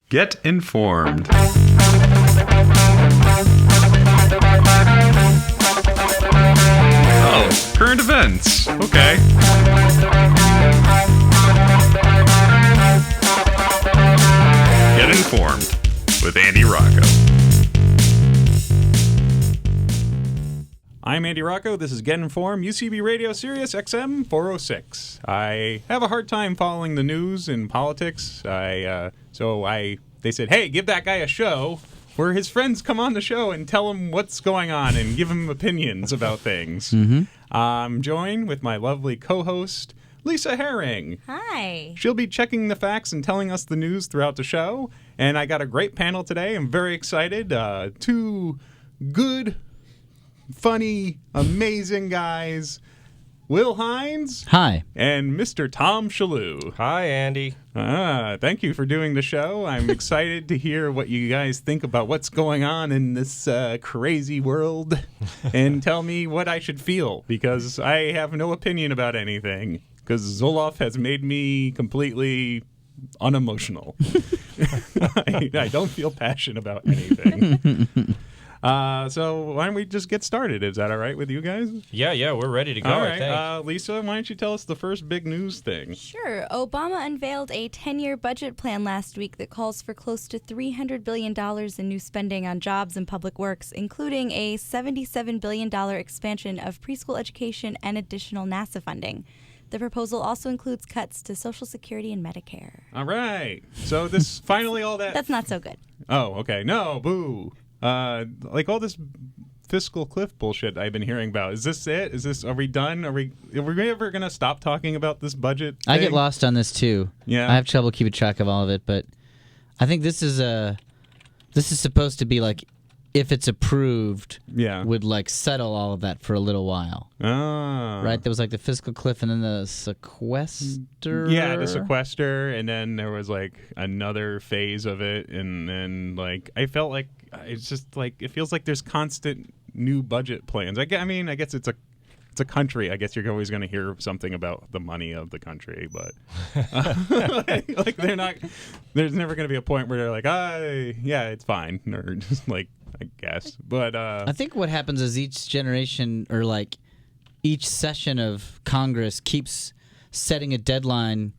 Get informed. Oh, current events. Okay. Get informed with Andy Rocco. I'm Andy Rocco. This is Get Informed, UCB Radio Sirius XM 406. I have a hard time following the news and politics. They said, hey, give that guy a show where his friends come on the show and tell him what's going on and give him opinions about things. I'm joined with my lovely co-host, Lisa Herring. Hi. She'll be checking the facts and telling us the news throughout the show. And I got a great panel today. I'm very excited. Two good, funny, amazing guys. Will Hines. Hi. And Mr. Tom Shillue. Hi, Andy. Thank you for doing the show. I'm excited to hear what you guys think about what's going on in this crazy world and tell me what I should feel, because I have no opinion about anything, because Zoloft has made me completely unemotional. I don't feel passionate about anything. So why don't we just get started? Is that all right with you guys? Yeah, we're ready to go. All I think. right, Lisa, why don't you tell us the first big news thing? Sure. Obama unveiled a 10-year budget plan last week that calls for close to $300 billion in new spending on jobs and public works, including a $77 billion expansion of preschool education and additional NASA funding. The proposal also includes cuts to Social Security and Medicare. All right. So this finally all that... That's not so good. Oh, okay. No, boo. Like all this fiscal cliff bullshit I've been hearing about. Is this it? Are we done? Are we ever going to stop talking about this budget thing? I get lost on this too. Yeah. I have trouble keeping track of all of it, but I think this is supposed to be like, if it's approved, would like settle all of that for a little while. Ah. Right? There was like the fiscal cliff and then the sequester. Yeah, the sequester, and then there was like another phase of it, and then like I felt like it's just like it feels like there's constant new budget plans. I guess it's a country. I guess you're always going to hear something about the money of the country, but like they're not. There's never going to be a point where they're like, yeah, it's fine, or just like, I guess. But I think what happens is each generation or like each session of Congress keeps setting a deadline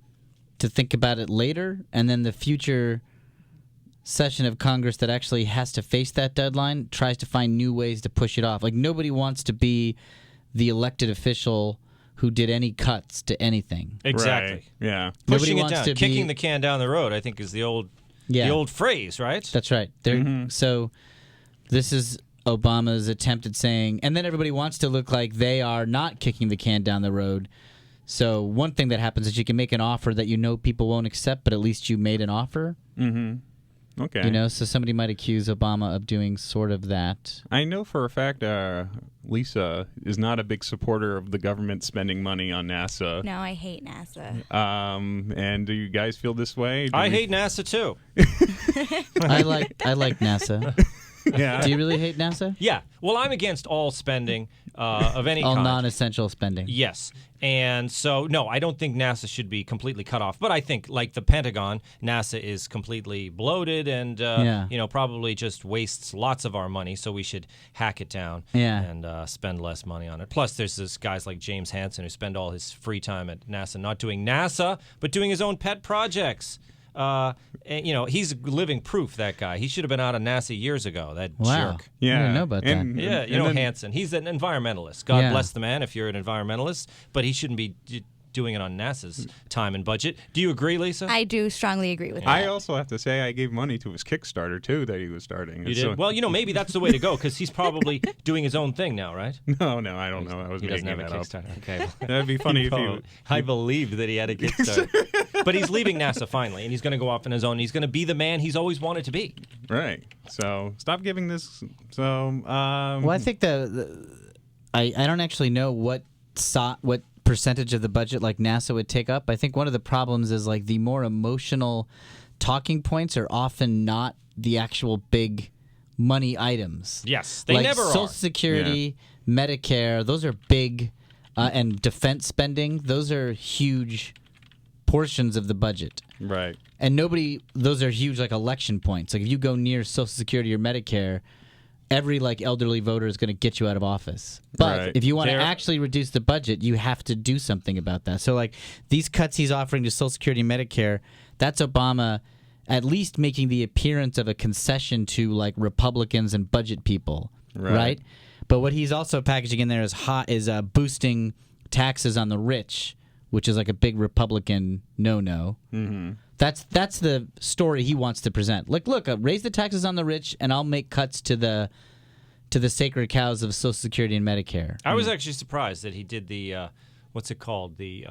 to think about it later, and then the future session of Congress that actually has to face that deadline tries to find new ways to push it off. Like nobody wants to be the elected official who did any cuts to anything. Exactly. Right. Yeah. Pushing it down, kicking the can down the road, I think is the old phrase, right? That's right. So this is Obama's attempt at saying, and then everybody wants to look like they are not kicking the can down the road. So one thing that happens is you can make an offer that you know people won't accept, but at least you made an offer. Mm-hmm. Okay. You know, so somebody might accuse Obama of doing sort of that. I know for a fact Lisa is not a big supporter of the government spending money on NASA. No, I hate NASA. And do you guys feel this way? I hate NASA too. I like NASA. Yeah. Do you really hate NASA? Yeah. Well, I'm against all spending of any all kind. non-essential spending. Yes. And so, no, I don't think NASA should be completely cut off. But I think, like the Pentagon, NASA is completely bloated and, probably just wastes lots of our money. So we should hack it down and spend less money on it. Plus, there's this guys like James Hansen who spend all his free time at NASA not doing NASA, but doing his own pet projects. He's living proof, that guy. He should have been out of NASA years ago, that jerk. Yeah. I didn't know about that. Hansen. He's an environmentalist. God bless the man if you're an environmentalist, but he shouldn't be doing it on NASA's time and budget. Do you agree, Lisa? I do strongly agree with that. I also have to say I gave money to his Kickstarter, too, that he was starting. You did? Well, maybe that's the way to go, because he's probably doing his own thing now, right? No, I don't know. I was making that up. He doesn't have a Kickstarter. Okay. That'd be funny if he... I believed that he had a Kickstarter. But he's leaving NASA finally, and he's going to go off on his own. He's going to be the man he's always wanted to be. Right. So stop giving this... So, well, I think I don't actually know what percentage of the budget like NASA would take up. I think one of the problems is like the more emotional talking points are often not the actual big money items. Yes, they like never are. Social Security, Medicare, those are big, and defense spending, those are huge portions of the budget. Right. And those are huge, like, election points. Like, if you go near Social Security or Medicare, every, like, elderly voter is going to get you out of office. But Right. if you want to actually reduce the budget, you have to do something about that. So, like, these cuts he's offering to Social Security and Medicare, that's Obama at least making the appearance of a concession to, like, Republicans and budget people, right? But what he's also packaging in there is boosting taxes on the rich, which is like a big Republican no-no. Mm-hmm. That's the story he wants to present. Like, look, raise the taxes on the rich, and I'll make cuts to the sacred cows of Social Security and Medicare. I was actually surprised that he did the what's it called, the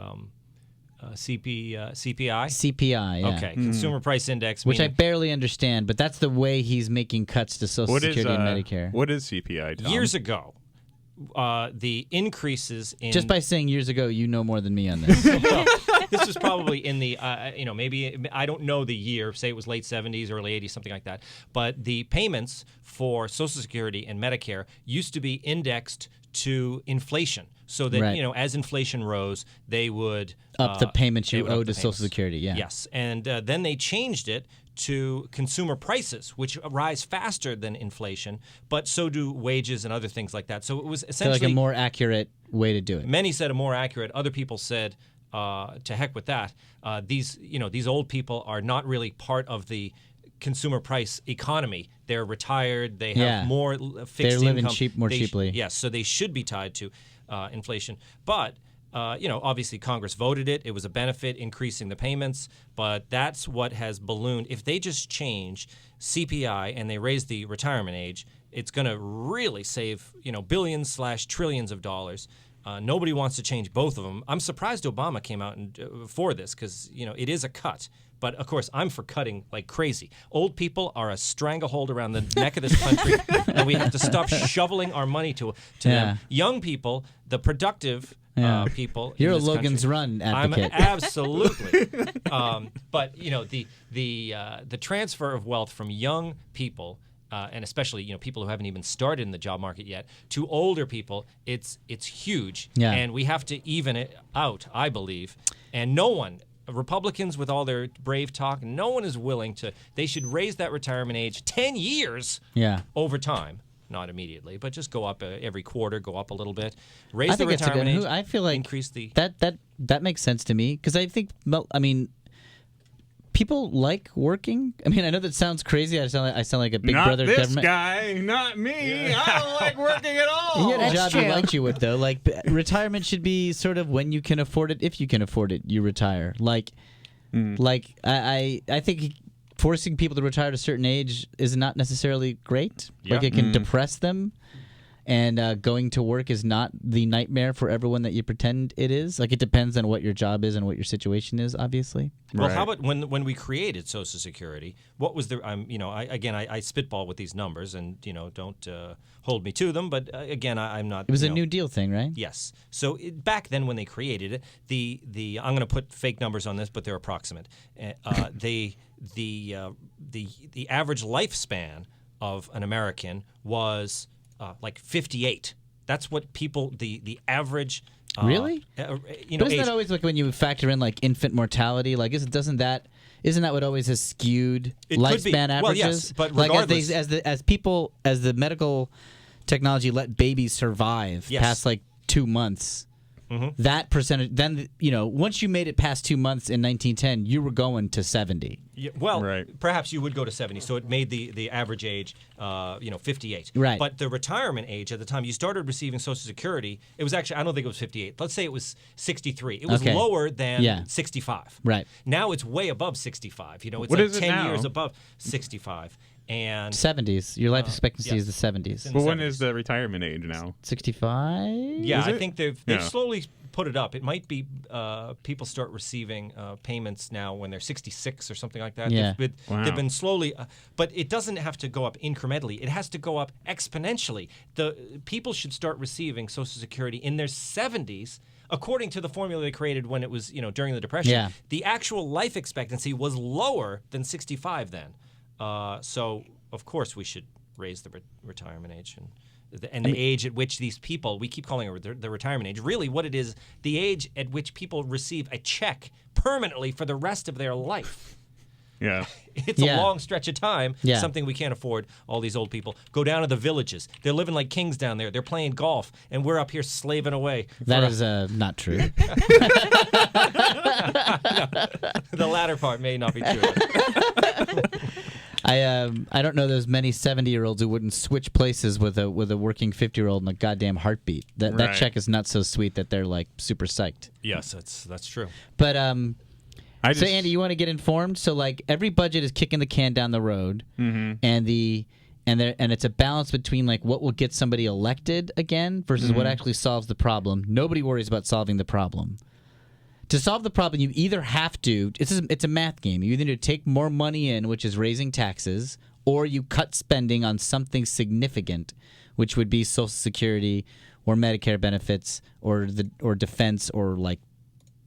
CPI. CPI, yeah. Okay, Consumer Price Index, which I barely understand, but that's the way he's making cuts to Social Security and Medicare. What is CPI, Tom? Years ago, the increases in just by saying years ago, you know more than me on this. Well, this was probably in the maybe I don't know the year. Say it was late 70s, early 80s, something like that. But the payments for Social Security and Medicare used to be indexed to inflation, so that as inflation rose, they would up the payments you owe to Social Security. Yeah. Yes, and then they changed it to consumer prices, which rise faster than inflation, but so do wages and other things like that. So it was essentially like a more accurate way to do it. Many said a more accurate. Other people said, to heck with that. These old people are not really part of the consumer price economy. They're retired. They have more fixed They're living income. more cheaply. Yes, so they should be tied to inflation. But obviously Congress voted it. It was a benefit, increasing the payments. But that's what has ballooned. If they just change CPI and they raise the retirement age, it's going to really save billions/trillions of dollars. Nobody wants to change both of them. I'm surprised Obama came out for this because it is a cut. But, of course, I'm for cutting like crazy. Old people are a stranglehold around the neck of this country, and we have to stop shoveling our money to them. Young people, the productive people. You're in a this Logan's country, Run advocate. I'm absolutely. But, the transfer of wealth from young people, and especially people who haven't even started in the job market yet, to older people, it's huge. Yeah. And we have to even it out, I believe. And no one. Republicans, with all their brave talk, no one is willing to. They should raise that retirement age 10 years over time. Not immediately, but just go up every quarter, go up a little bit. Raise the retirement age. I feel like increase the that makes sense to me because I think people like working. I mean, I know that sounds crazy. I sound like a big brother this government guy, not me. I don't like working at all. You had a job you liked you with, though. Like, retirement should be sort of when you can afford it. If you can afford it, you retire. I think forcing people to retire at a certain age is not necessarily great. Yeah. Like, it can depress them. And going to work is not the nightmare for everyone that you pretend it is. Like, it depends on what your job is and what your situation is, obviously. Well, how about when we created Social Security? What was the? I spitball with these numbers, and don't hold me to them. But again, I'm not. It was a New Deal thing, right? Yes. So back then, when they created it, the I'm going to put fake numbers on this, but they're approximate. The average lifespan of an American was like 58. That's what people the average. Really? But isn't that always like when you factor in like infant mortality? Like, isn't that what always has skewed lifespan averages? Well, yes, but regardless, as the medical technology let babies survive past like 2 months. Mm-hmm. That percentage, then once you made it past 2 months in 1910, you were going to 70. Yeah, perhaps you would go to 70. So it made the average age, 58. Right. But the retirement age at the time you started receiving Social Security, it was actually, I don't think it was 58. Let's say it was 63. It was lower than 65. Right. Now it's way above 65. It's what like is 10 it now? years above 65. And 70s. Your life expectancy is the 70s. But when is the retirement age now? 65? Yeah, I think they've slowly put it up. It might be people start receiving payments now when they're 66 or something like that. Yeah. They've been slowly, but it doesn't have to go up incrementally. It has to go up exponentially. The people should start receiving Social Security in their 70s. According to the formula they created when it was, during the Depression, the actual life expectancy was lower than 65 then. So, of course, we should raise the retirement age. And the age at which these people, we keep calling it the retirement age, really what it is, the age at which people receive a check permanently for the rest of their life. Yeah. It's a long stretch of time, something we can't afford, all these old people. Go down to the villages. They're living like kings down there. They're playing golf, and we're up here slaving away. That is not true. No, the latter part may not be true. I don't know those many 70-year-olds who wouldn't switch places with a working 50-year-old in a goddamn heartbeat. That check is not so sweet that they're like super psyched. Yes, that's true. But so Andy, you want to get informed? So like every budget is kicking the can down the road, and it's a balance between like what will get somebody elected again versus what actually solves the problem. Nobody worries about solving the problem. To solve the problem, you either have to, it's a math game. You either need to take more money in, which is raising taxes, or you cut spending on something significant, which would be Social Security or Medicare benefits or defense or like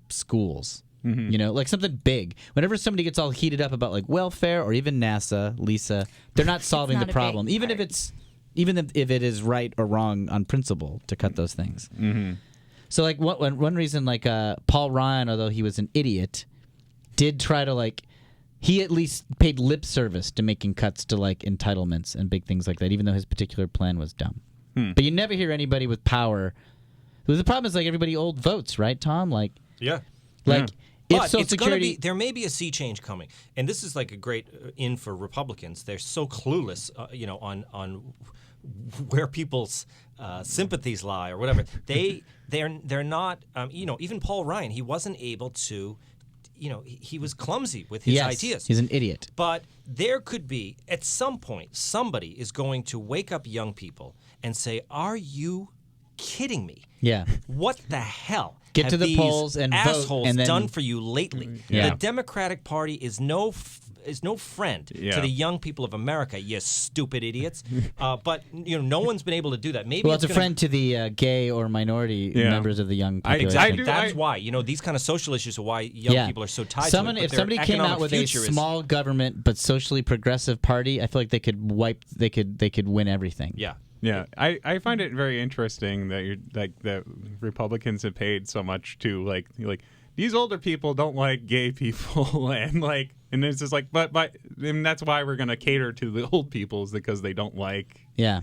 schools. You know, like something big. Whenever somebody gets all heated up about like welfare or even NASA, Lisa, they're not solving the problem. Even if it is right or wrong on principle to cut those things. So like one reason like Paul Ryan, although he was an idiot, did try to like he at least paid lip service to making cuts to like entitlements and big things like that, even though his particular plan was dumb. But you never hear anybody with power. The problem is like everybody old votes, right, Tom? Like if But Social it's going to Security, be, there may be a sea change coming, and this is like a great in for Republicans. They're so clueless, on where people's sympathies lie or whatever. They're not. Even Paul Ryan, he wasn't able to. He was clumsy with his ideas. He's an idiot. But there could be at some point somebody is going to wake up young people and say, "Are you kidding me? Yeah. What the hell? Get have to the these polls and vote, assholes and then done for you lately?" Yeah. The Democratic Party is no friend to the young people of America. You stupid idiots. But no one's been able to do that. Maybe Well, it's a friend to the gay or minority members of the young population. Exactly. That's why these kind of social issues are why young people are so tied to it. If somebody came out with a small government but socially progressive party, I feel like they could win everything. Yeah. Yeah, I find it very interesting that that Republicans have paid so much to like these older people don't like gay people and it's just like but and that's why we're gonna cater to the old people is because they don't like I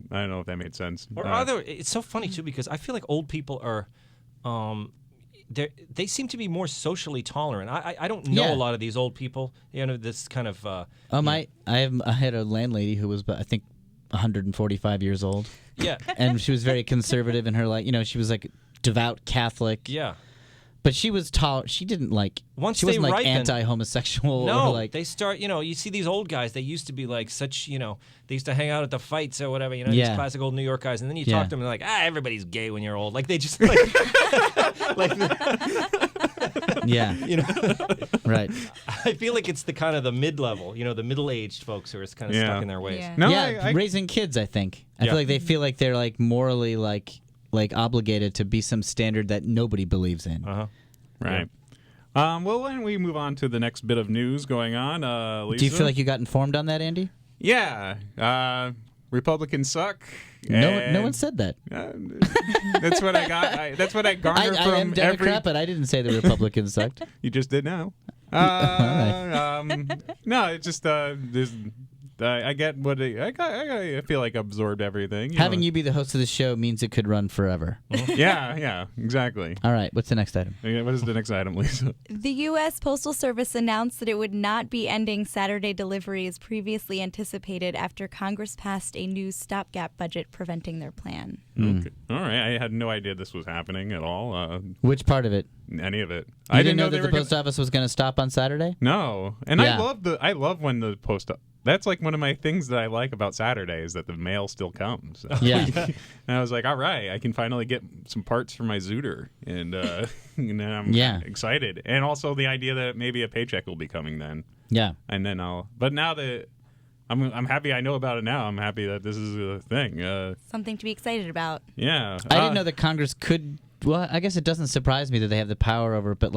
don't know if that made sense. Or it's so funny too because I feel like old people are they seem to be more socially tolerant. I don't know a lot of these old people. This kind of I had a landlady who was I think 145 years old. Yeah. And she was very conservative in her she was like devout Catholic. Yeah. But she was she didn't Once she wasn't they like ripen, anti-homosexual no, or they start, you see these old guys, they used to be like such, they used to hang out at the fights or whatever, these classic old New York guys, and then you talk to them and they're like, everybody's gay when you're old. Like they just Right. I feel like it's the kind of the mid-level, the middle-aged folks who are kind of stuck in their ways. Yeah. No, raising kids, I think. I feel like they're like morally like obligated to be some standard that nobody believes in. Right. Well, why don't we move on to the next bit of news going on? Lisa? Do you feel like you got informed on that, Andy? Yeah. Republicans suck. No one said that. That's what I got. That's what I garnered from I am Democrat, but I didn't say the Republicans sucked. You just did now. No, it's just I get what I feel like absorbed everything. Having you be the host of the show means it could run forever. Yeah, exactly. All right, what's the next item? What is the next item, Lisa? The U.S. Postal Service announced that it would not be ending Saturday delivery as previously anticipated after Congress passed a new stopgap budget preventing their plan. Okay. All right. I had no idea this was happening at all. Which part of it? Any of it. I didn't know that the post office was going to stop on Saturday? No. And I love when the post that's like one of my things that I like about Saturday is that the mail still comes. Yeah. And I was like, all right, I can finally get some parts for my Zooter. And I'm excited. And also the idea that maybe a paycheck will be coming then. Yeah. And then but now that I'm happy I know about it now. I'm happy that this is a thing. Something to be excited about. Yeah. I didn't know that Congress could, well, I guess it doesn't surprise me that they have the power over it, but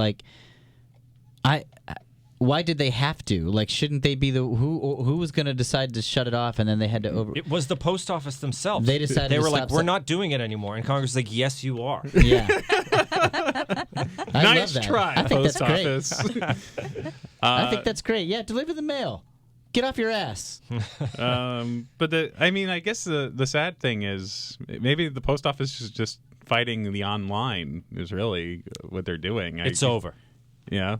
why did they have to? Like, shouldn't they be the who was going to decide to shut it off, and then they had to over? It was the post office themselves. They decided. They to were stop like, "We're not doing it anymore," and Congress was like, "Yes, you are." Yeah. Nice love that. try, I think post that's office. great. I think that's great. Yeah, deliver the mail. Get off your ass. But I guess the sad thing is maybe the post office is just fighting the online is really what they're doing. It's over. Yeah.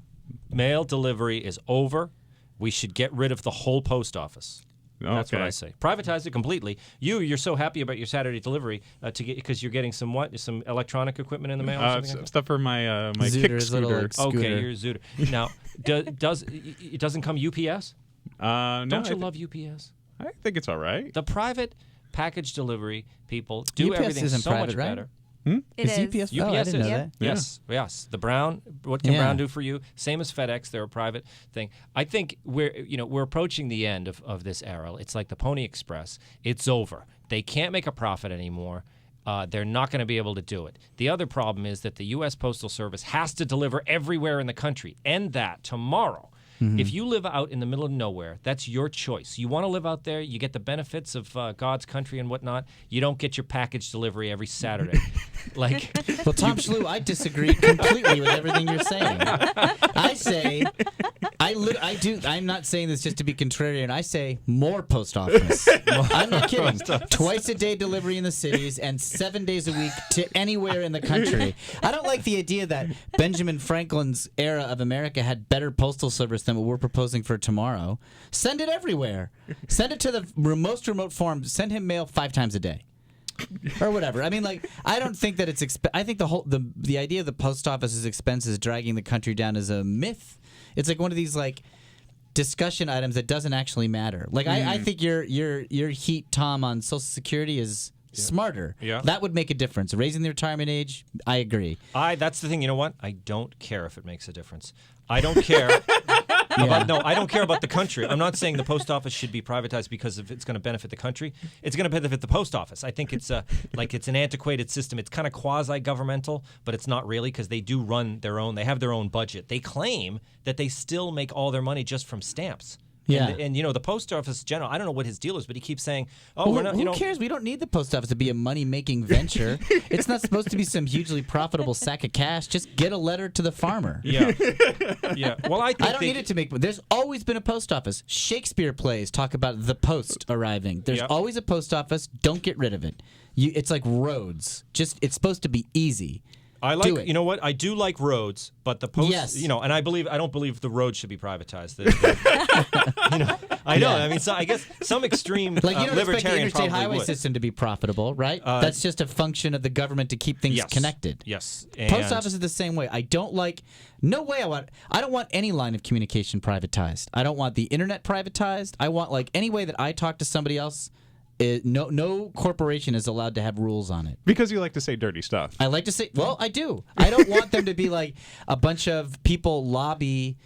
Mail delivery is over. We should get rid of the whole post office. That's what I say. Privatize it completely. You're so happy about your Saturday delivery because you're getting some electronic equipment in the mail. Or something stuff for my my Zooter, kick scooter. little, like, scooter. Okay, you're a Zooter. Now, it doesn't come UPS? No, Don't you love UPS? I think it's all right. The private package delivery people do UPS everything isn't so private, much right? better. It Is is. UPS? UPS Oh, I is. didn't know that. Yes. The Brown. What can Yeah. Brown do for you? Same as FedEx. They're a private thing. I think we're approaching the end of this era. It's like the Pony Express. It's over. They can't make a profit anymore. They're not going to be able to do it. The other problem is that the U.S. Postal Service has to deliver everywhere in the country. End that tomorrow. If you live out in the middle of nowhere, that's your choice. You want to live out there, you get the benefits of God's country and whatnot. You don't get your package delivery every Saturday. Well, Tom Shillue, I disagree completely with everything you're saying. I say, I'm not saying this just to be contrarian. I say more post office. I'm not kidding. Twice a day delivery in the cities and 7 days a week to anywhere in the country. I don't like the idea that Benjamin Franklin's era of America had better postal service than what we're proposing for tomorrow. Send it everywhere. Send it to the most remote farm. Send him mail 5 times a day. Or whatever. I mean, I don't think that it's. I think the idea of the post office's expenses dragging the country down is a myth. It's like one of these discussion items that doesn't actually matter. I think your heat, Tom, on Social Security is smarter. Yeah. That would make a difference. Raising the retirement age, I agree. That's the thing. You know what? I don't care if it makes a difference. I don't care. I don't care about the country. I'm not saying the post office should be privatized because if it's going to benefit the country. It's going to benefit the post office. I think it's it's an antiquated system. It's kind of quasi-governmental, but it's not really because they do run their own. They have their own budget. They claim that they still make all their money just from stamps. Yeah. And the post office general, I don't know what his deal is, but he keeps saying, we're not. Who cares? We don't need the post office to be a money-making venture. It's not supposed to be some hugely profitable sack of cash. Just get a letter to the farmer. Yeah. Yeah. Well, I don't need it to make. There's always been a post office. Shakespeare plays talk about the post arriving. There's always a post office. Don't get rid of it. It's like roads. It's supposed to be easy. I like, you know what? I do like roads, but the post, Yes. and I don't believe the roads should be privatized. I know. I mean, so I guess some extreme you don't expect the libertarian interstate probably highway would. system to be profitable, right? That's just a function of the government to keep things connected. Yes. Post office is the same way. I don't want any line of communication privatized. I don't want the internet privatized. I want any way that I talk to somebody else. No corporation is allowed to have rules on it. Because you like to say dirty stuff. I like to say, well, I do. I don't want them to be like a bunch of people lobby,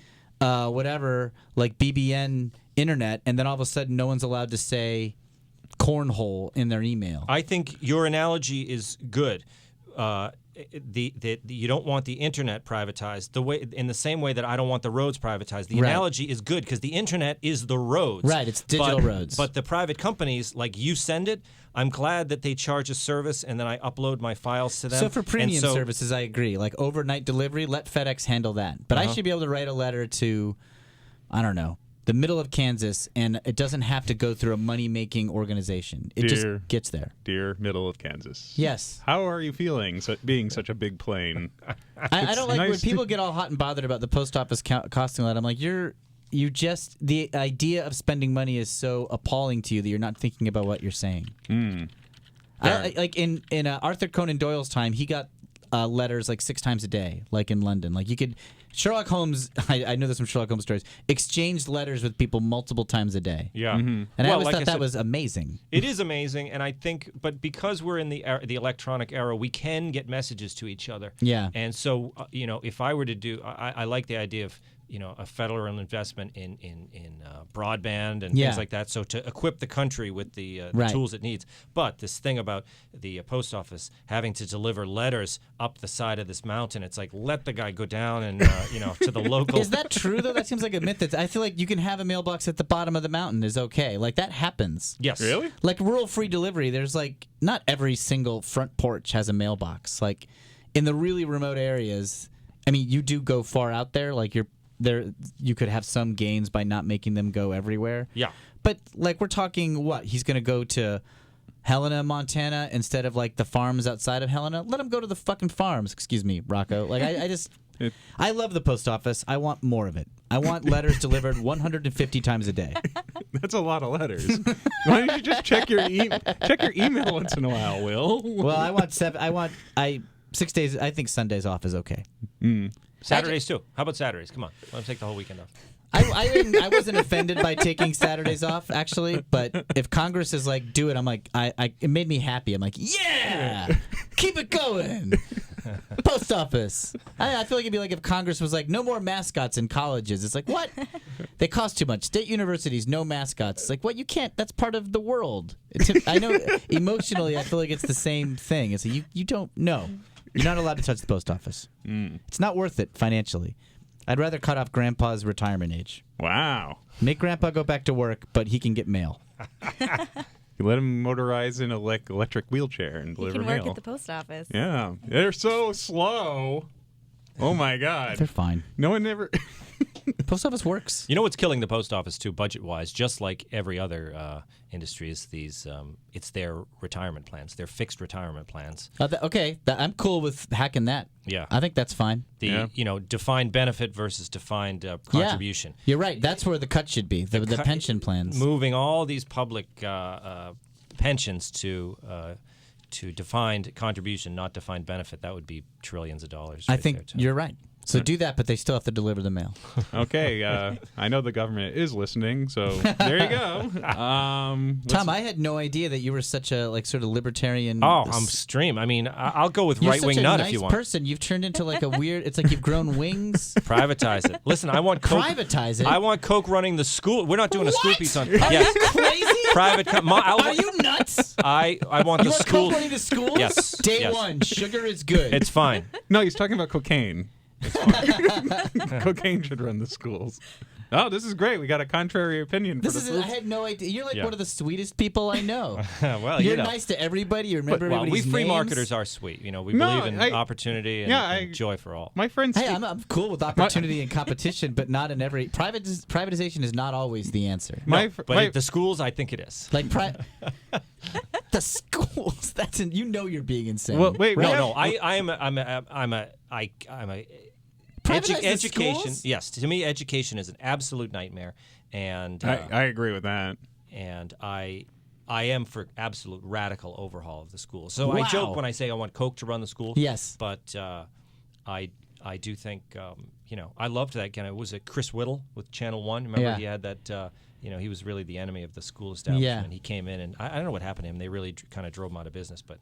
BBN internet, and then all of a sudden no one's allowed to say cornhole in their email. I think your analogy is good. You don't want the internet privatized in the same way that I don't want the roads privatized. The analogy is good because the internet is the roads. Right, it's digital roads. But the private companies, you send it, I'm glad that they charge a service and then I upload my files to them. So for premium services, I agree. Like overnight delivery, let FedEx handle that. But I should be able to write a letter to, I don't know, the middle of Kansas, and it doesn't have to go through a money-making organization. It just gets there. Dear middle of Kansas. Yes. How are you feeling being such a big plane? I don't like when people get all hot and bothered about the post office costing a lot. I'm like, the idea of spending money is so appalling to you that you're not thinking about what you're saying. In Arthur Conan Doyle's time, he got letters 6 times a day, in London. Sherlock Holmes, I know this from Sherlock Holmes stories, exchanged letters with people multiple times a day. Yeah. Mm-hmm. And I always thought that was amazing. It is amazing, and I think, but because we're in the electronic era, we can get messages to each other. Yeah. And so, if I were to do, I like the idea of a federal investment in broadband and Yeah. things like that. So to equip the country with the Right. tools it needs. But this thing about the post office having to deliver letters up the side of this mountain, it's like let the guy go down and to the local. Is that true though? That seems like a myth. I feel like you can have a mailbox at the bottom of the mountain is okay. Like that happens. Yes. Really? Like rural free delivery, there's like not every single front porch has a mailbox. Like in the really remote areas, I mean, you do go far out there. Like you could have some gains by not making them go everywhere. Yeah. But like we're talking what? He's going to go to Helena, Montana instead of like the farms outside of Helena? Let him go to the fucking farms. Excuse me, Rocco. Like I just I love the post office. I want more of it. I want letters delivered 150 times a day. That's a lot of letters. Why don't you just check your email once in a while, Will? Well, I want 6 days. I think Sundays off is okay. Saturdays too. How about Saturdays? Come on, let him take the whole weekend off. I wasn't offended by taking Saturdays off, actually. But if Congress is like, do it, I'm like, it made me happy. I'm like, yeah, keep it going. Post office. I feel like it'd be like if Congress was like, no more mascots in colleges. It's like, what? They cost too much. State universities, no mascots. It's like, what? You can't. That's part of the world. I know emotionally, I feel like it's the same thing. It's like, you don't know. You're not allowed to touch the post office. It's not worth it financially. I'd rather cut off Grandpa's retirement age. Wow. Make Grandpa go back to work, but he can get mail. You let him motorize in a electric wheelchair and You deliver can mail. work at the post office. Yeah. They're so slow. Oh, my God. They're fine. No one ever... Post office works. You know what's killing the post office too, budget-wise, just like every other industry, is these. It's their retirement plans, their fixed retirement plans. I'm cool with hacking that. Yeah. I think that's fine. The defined benefit versus defined contribution. Yeah. You're right. That's where the cut should be. The pension plans. Moving all these public pensions to defined contribution, not defined benefit. That would be trillions of dollars. I right think there, too. you're right. So do that, but they still have to deliver the mail. Okay. I know the government is listening, so there you go. Tom, I had no idea that you were such a sort of libertarian. Oh, I'm extreme. I mean, I'll go with You're right-wing such a nut nice if you want. person. You've turned into like a weird. It's like you've grown wings. Privatize it. Listen, I want Coke. Privatize it. I want Coke running the school. We're not doing a school What? piece on. Are Yes. you crazy? Private. Are you nuts? I want You the want school. Coke running to schools? Yes. Day yes. one, sugar is good. It's fine. No, he's talking about cocaine. Cocaine should run the schools. Oh, this is great. We got a contrary opinion. This for is. the I had no idea. You're like Yeah. one of the sweetest people I know. Well, You're nice to everybody. You remember Well, we everybody's free names. marketers are sweet. We No, believe in I- opportunity and, yeah, and joy for all. My friends. Hey, I'm cool with opportunity and competition, but not in every privatization is not always the answer. But the schools, I think it is. Like the schools. You know you're being insane. Well, wait, right? No, I'm a Privatize the education. schools? Yes, to me, education is an absolute nightmare, and I agree with that. and I am for absolute radical overhaul of the schools. So Wow. I joke when I say I want Coke to run the school. Yes. But I do think I loved that guy. Was it Chris Whittle with Channel 1? Remember Yeah. he had that. He was really the enemy of the school establishment. Yeah. He came in, and I don't know what happened to him. They really kind of drove him out of business. But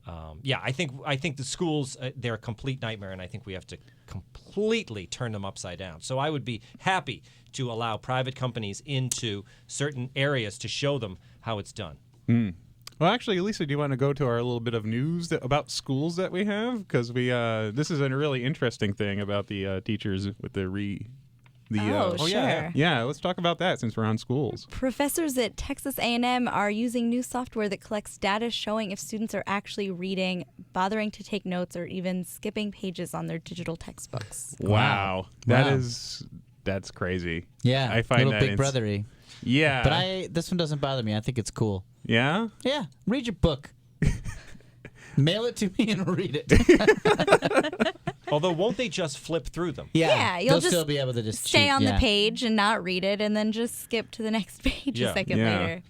I think the schools they're a complete nightmare, and I think we have to completely turn them upside down. So I would be happy to allow private companies into certain areas to show them how it's done. Well, actually, Lisa, do you want to go to our little bit of news about schools that we have? Because this is a really interesting thing about the teachers with the Sure. Yeah, let's talk about that since we're on schools. Professors at Texas A&M are using new software that collects data showing if students are actually reading, bothering to take notes, or even skipping pages on their digital textbooks. Wow. Wow. That's crazy. Yeah. I find little that big brothery. Yeah. But this one doesn't bother me. I think it's cool. Yeah? Yeah. Read your book. Mail it to me and read it. Although, won't they just flip through them? Yeah, you'll they'll just still be able to just Stay cheat, on yeah. the page and not read it, and then just skip to the next page Yeah. a second Yeah. later.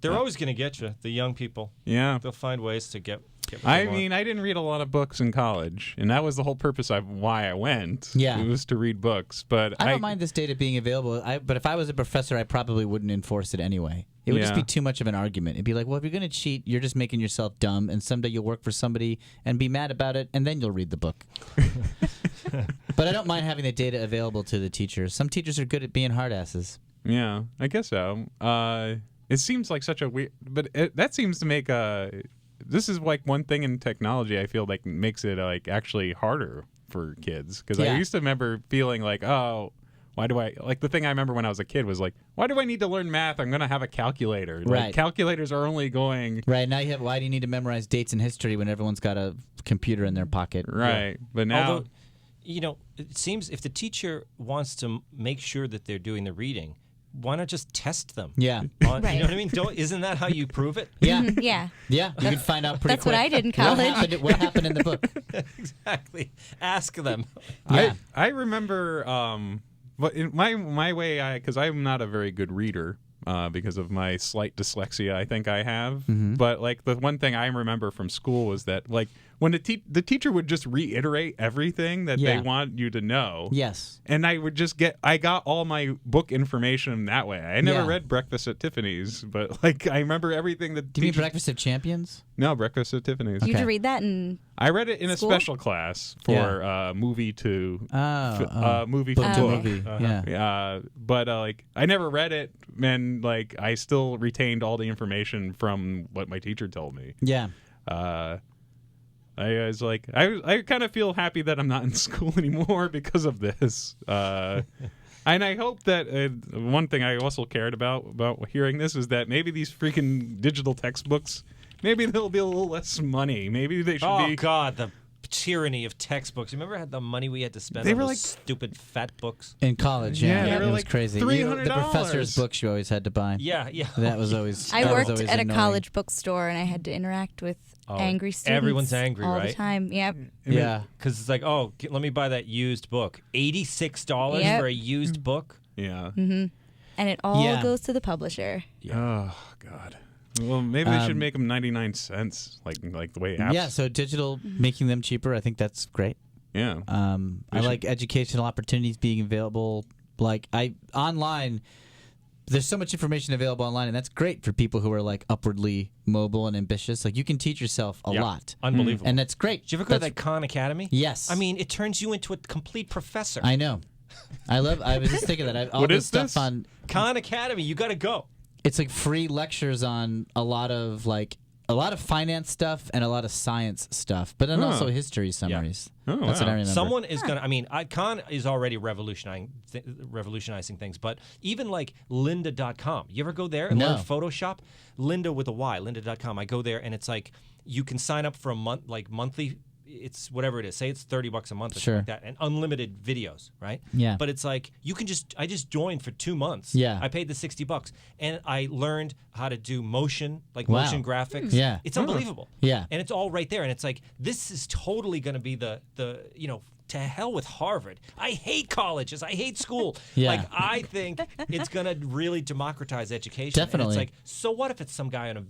They're always going to get you, the young people. Yeah. They'll find ways to get I mean, I didn't read a lot of books in college, and that was the whole purpose of why I went. Yeah. It was to read books. But I don't mind this data being available, but if I was a professor, I probably wouldn't enforce it anyway. It would just be too much of an argument. It'd be like, well, if you're going to cheat, you're just making yourself dumb, and someday you'll work for somebody and be mad about it, and then you'll read the book. But I don't mind having the data available to the teachers. Some teachers are good at being hard asses. Yeah, I guess so. It seems like such a weird... But that seems to make this is like one thing in technology I feel like makes it like actually harder for kids. Because I used to remember feeling like, oh... Why do I like the thing I remember when I was a kid was like, why do I need to learn math? I'm going to have a calculator. Right. Like, calculators are only going right now. Why do you need to memorize dates in history when everyone's got a computer in their pocket? Right, yeah. But now, although, it seems if the teacher wants to make sure that they're doing the reading, why not just test them? Yeah, Right. You know what I mean? Isn't that how you prove it? Yeah, Yeah. yeah. You can find out pretty That's quick. what I did in college. What happened in the book? Exactly. Ask them. Yeah. I remember. But in my way, because I'm not a very good reader because of my slight dyslexia I think I have. Mm-hmm. But like the one thing I remember from school was that like when the teacher would just reiterate everything that they want you to know. Yes. And I would just I got all my book information that way. I never read Breakfast at Tiffany's, but like I remember everything that Do you mean Breakfast of Champions? No, Breakfast at Tiffany's. You Okay. had to read that in I read it in School? a special class for movie to movie Book from to book. movie. Yeah. Yeah, but like I never read it, and like I still retained all the information from what my teacher told me. Yeah. I was like, I kind of feel happy that I'm not in school anymore because of this. And I hope that one thing I also cared about hearing this is that maybe these freaking digital textbooks, maybe there'll be a little less money. Maybe they should be. Oh God, the tyranny of textbooks. Remember the money we had to spend They on were those like- stupid fat books? In college, Yeah, yeah, they were it was like crazy. $300. The professor's books you always had to buy. Yeah, yeah. That was always. I that was worked always at a annoying. college bookstore, and I had to interact with angry students. everyone's angry, all right? the time. Yep. Yeah. Because it's like, oh, let me buy that used book. $86 Yep. for a used book? Yeah. And it all Yeah. goes to the publisher. Oh God. Well, maybe they should make them 99 cents, like the way apps. Yeah. So digital, making them cheaper. I think that's great. Yeah. I like educational opportunities being available. Like online, there's so much information available online, and that's great for people who are like upwardly mobile and ambitious. Like you can teach yourself a Yeah. lot, Unbelievable. and that's great. Did you ever go to That's- that Khan Academy? Yes. I mean, it turns you into a complete professor. I know. I was just thinking that. All What this is stuff this? on. Khan Academy, you got to go. It's like free lectures on a lot of finance stuff and a lot of science stuff, but then also history summaries. Oh, That's what I wow. remember. Someone is going to, I mean, Khan is already revolutionizing things, but even like lynda.com. You ever go there and No. learn Photoshop? Lynda with a Y, lynda.com. I go there and it's like you can sign up for a month, like monthly. It's whatever it is. Say it's $30 a month or Sure. something like that, and unlimited videos, right? Yeah. But it's like I just joined for 2 months. Yeah. I paid the $60, and I learned how to do motion, like Wow. motion graphics. Yeah. It's unbelievable. Yeah. And it's all right there, and it's like this is totally going to be the to hell with Harvard. I hate colleges. I hate school. Yeah. Like I think it's going to really democratize education. And Definitely. it's like, so what if it's some guy on a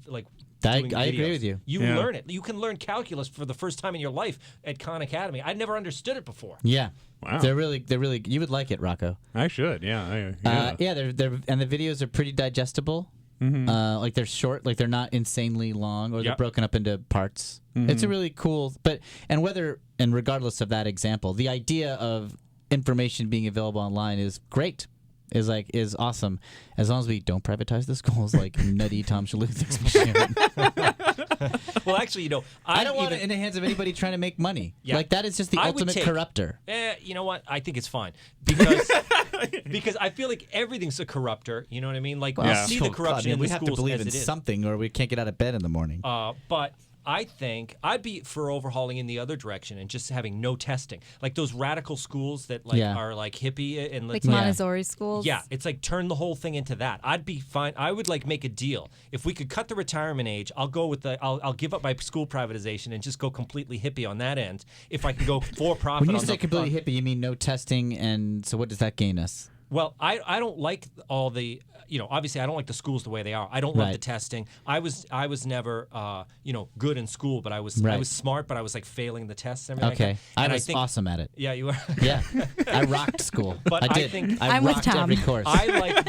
I doing agree videos? with you. You Yeah. learn it. You can learn calculus for the first time in your life at Khan Academy. I'd never understood it before. Yeah. Wow. They're really. You would like it, Rocco. I should. Yeah. They're and the videos are pretty digestible. Like they're short, like they're not insanely long, or they're Yep. broken up into parts. It's a really cool, and regardless of that example, the idea of information being available online is great. Is awesome, as long as we don't privatize the schools like nutty Tom Shillue thinks we should. Well, actually, I don't want it in the hands of anybody trying to make money. Yeah. Like that is just the I would ultimate take- corrupter. You know what? I think it's fine because I feel like everything's a corrupter. You know what I mean? Like we see the Oh, God, corruption in we the have to schools believe as in it is. something, or we can't get out of bed in the morning. But I think I'd be for overhauling in the other direction and just having no testing, like those radical schools that are like hippie and Like let's Montessori schools. Yeah, it's like turn the whole thing into that. I'd be fine. I would like make a deal. If we could cut the retirement age, I'll go with I'll give up my school privatization and just go completely hippie on that end. If I can go for profit. When you on say the completely front. hippie, you mean no testing, and so what does that gain us? Well, I don't like all the, obviously I don't like the schools the way they are. I don't love the testing. I was never, good in school, but I was smart, but I was like failing the tests and everything. Okay. I was awesome at it. Yeah, you were. Yeah. I rocked school. But I did. I think I I'm with rocked Tom. every course. I like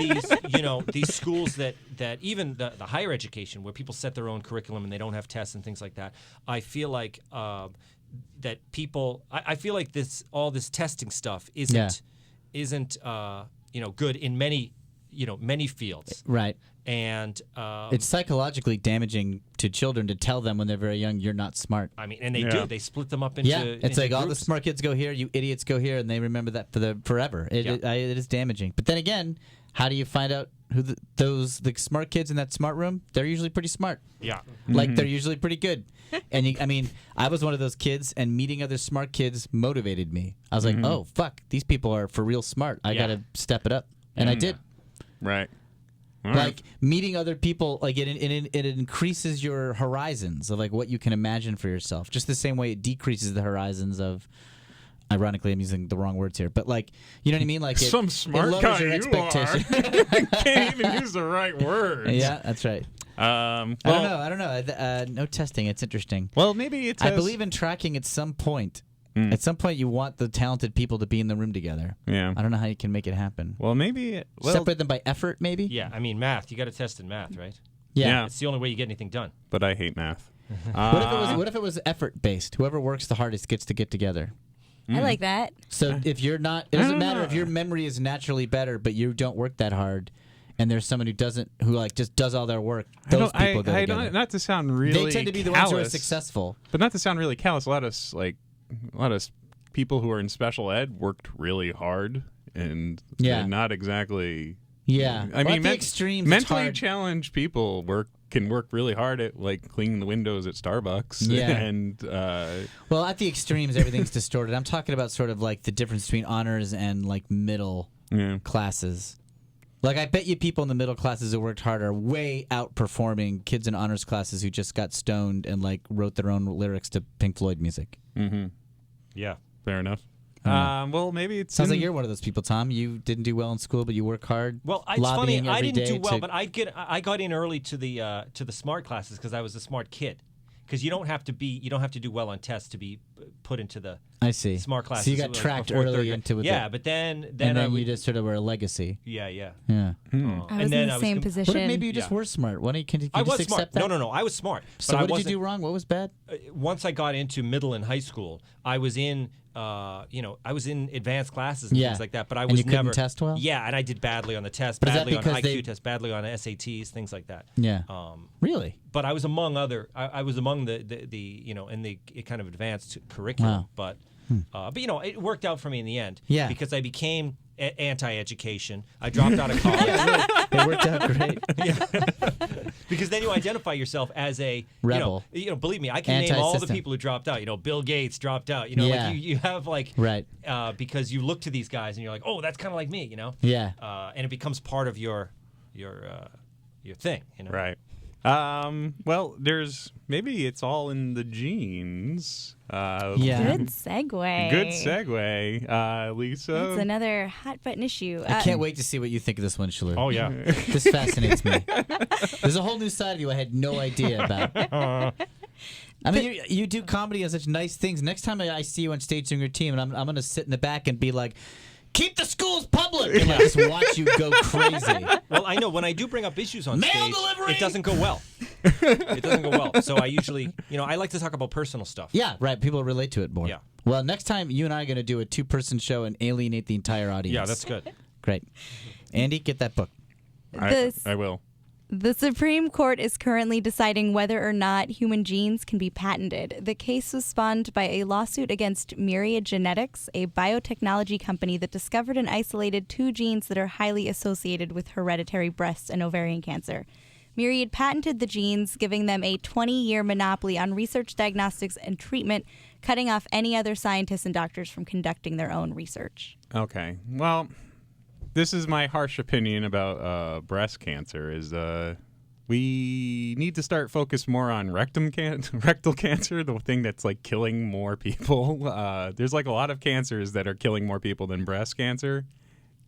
these schools that even the higher education where people set their own curriculum and they don't have tests and things like that. I feel like that people. I feel like all this testing stuff isn't good in many fields. Right. And it's psychologically damaging to children to tell them when they're very young you're not smart. I mean, and they do. They split them up into it's into like all the groups. smart kids go here, you idiots go here, and they remember that forever. It is damaging. But then again, how do you find out who the smart kids in that smart room? They're usually pretty smart. Yeah. Like they're usually pretty good. And I was one of those kids, and meeting other smart kids motivated me. I was like, oh fuck, these people are for real smart. I gotta step it up, and I did. Right. Like meeting other people, like it increases your horizons of like what you can imagine for yourself. Just the same way it decreases the horizons of. Ironically, I'm using the wrong words here, but like, you know what I mean? Like Some smart lowers guy your you expectation. are. Can't even use the right words. Yeah, that's right. I don't know. No testing. It's interesting. Well, maybe it's. I believe in tracking at some point. At some point, you want the talented people to be in the room together. Yeah. I don't know how you can make it happen. Well, maybe. Separate them by effort, maybe? Yeah, I mean, math. You got to test in math, right? Yeah. It's the only way you get anything done. But I hate math. What if it was effort based? Whoever works the hardest gets to get together. I like that. So if you're not, it doesn't matter if your memory is naturally better, but you don't work that hard, and there's someone who like just does all their work. Those people go together. Not to sound really. They tend to be the callous, ones who are successful. But not to sound really callous, a lot of people who are in special ed worked really hard, and they're not exactly. Yeah, I mean, the extremes, mentally challenged people can work really hard at like cleaning the windows at Starbucks. Yeah, and well, at the extremes, everything's distorted. I'm talking about sort of like the difference between honors and like middle classes. Like, I bet you people in the middle classes who worked hard are way outperforming kids in honors classes who just got stoned and like wrote their own lyrics to Pink Floyd music. Mm-hmm. Yeah, fair enough. Well, maybe it sounds like you're one of those people, Tom. You didn't do well in school, but you work hard. Well, it's funny. I didn't do well, but I got in early to the smart classes because I was a smart kid. Because you don't have to do well on tests to be put into the smart classes. So you got tracked early into it. Yeah, but then you just sort of were a legacy. Yeah. I was in the same position. What if maybe you just were smart? Why don't you I was just smart. accept that? No, I was smart. So what did you do wrong? What was bad? Once I got into middle and high school, I was in advanced classes and things like that. But I was you never couldn't test well. Yeah, and I did badly on the test, but badly on IQ tests, badly on SATs, things like that. Yeah. Really? But I was among the in the kind of advanced curriculum. Wow. But it worked out for me in the end. Yeah. Because I became anti-education. I dropped out of college. It worked out great. Yeah. Because then you identify yourself as a rebel. Believe me, I can name all the people who dropped out. Bill Gates dropped out. Like you have like because you look to these guys and you're like, oh, that's kind of like me. Yeah. And it becomes part of your thing. Right. Well, maybe it's all in the genes. Good segue. Good segue, Lisa. It's another hot button issue. I can't wait to see what you think of this one, Shillue. Oh yeah, this fascinates me. There's a whole new side of you I had no idea about. I mean, you do comedy and such nice things. Next time I see you on stage doing your team, and I'm going to sit in the back and be like, keep the schools public, and just watch you go crazy. Well, I know when I do bring up issues on Mail stage, delivery! It doesn't go well. It doesn't go well. So I usually, I like to talk about personal stuff. Yeah, right. People relate to it more. Yeah. Well, next time you and I are going to do a 2-person show and alienate the entire audience. Yeah, that's good. Great. Andy, get that book. I will. The Supreme Court is currently deciding whether or not human genes can be patented. The case was spawned by a lawsuit against Myriad Genetics, a biotechnology company that discovered and isolated 2 genes that are highly associated with hereditary breast and ovarian cancer. Myriad patented the genes, giving them a 20-year monopoly on research, diagnostics, and treatment, cutting off any other scientists and doctors from conducting their own research. Okay. Well, this is my harsh opinion about breast cancer. Is we need to start focus more on rectal cancer, the thing that's like killing more people. There's like a lot of cancers that are killing more people than breast cancer,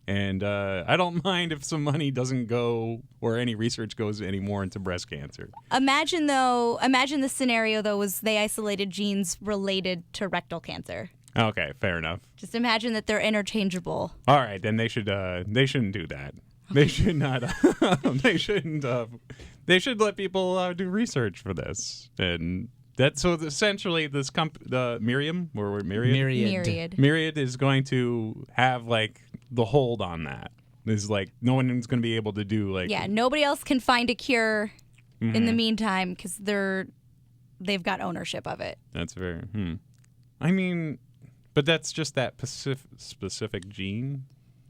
And I don't mind if some money doesn't go or any research goes anymore into breast cancer. Imagine the scenario, though, was they isolated genes related to rectal cancer. Okay, fair enough. Just imagine that they're interchangeable. All right, then they shouldn't do that. They should not. They shouldn't. They should let people do research for this. And that's so essentially this the Myriad Myriad is going to have like the hold on that. Is like no one's going to be able to do like. Yeah, nobody else can find a cure in the meantime because they've got ownership of it. That's very. I mean, but that's just that specific gene,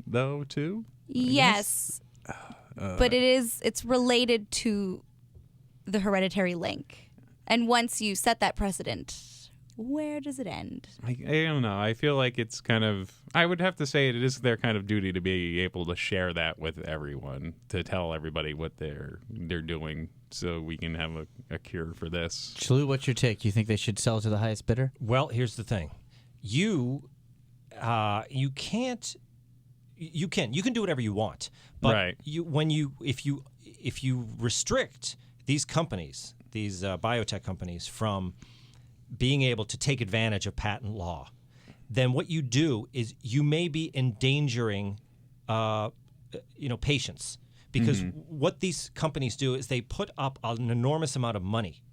though, too. Yes, but it's related to the hereditary link, and once you set that precedent, where does it end? I don't know. I feel like it's kind of. I would have to say it is their kind of duty to be able to share that with everyone, to tell everybody what they're doing, so we can have a cure for this. Shillue, what's your take? You think they should sell to the highest bidder? Well, here's the thing. You can't. You can do whatever you want, but right. if you restrict these companies, these biotech companies, from being able to take advantage of patent law, then what you do is you may be endangering, patients, because what these companies do is they put up an enormous amount of money,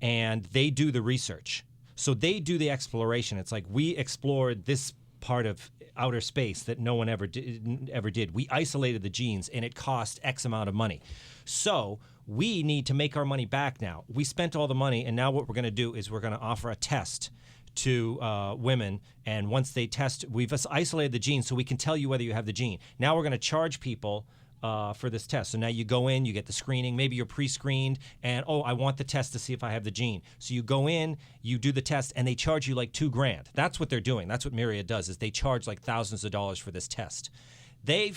and they do the research. So they do the exploration. It's like we explored this part of outer space that no one ever did. We isolated the genes, and it cost X amount of money. So we need to make our money back now. We spent all the money, and now what we're going to do is we're going to offer a test to women, and once they test, we've isolated the gene so we can tell you whether you have the gene. Now we're going to charge people for this test. So now you go in, you get the screening, maybe you're pre-screened, and I want the test to see if I have the gene. So you go in, you do the test, and they charge you like $2,000. That's what they're doing. That's what Myriad does, is they charge like thousands of dollars for this test. They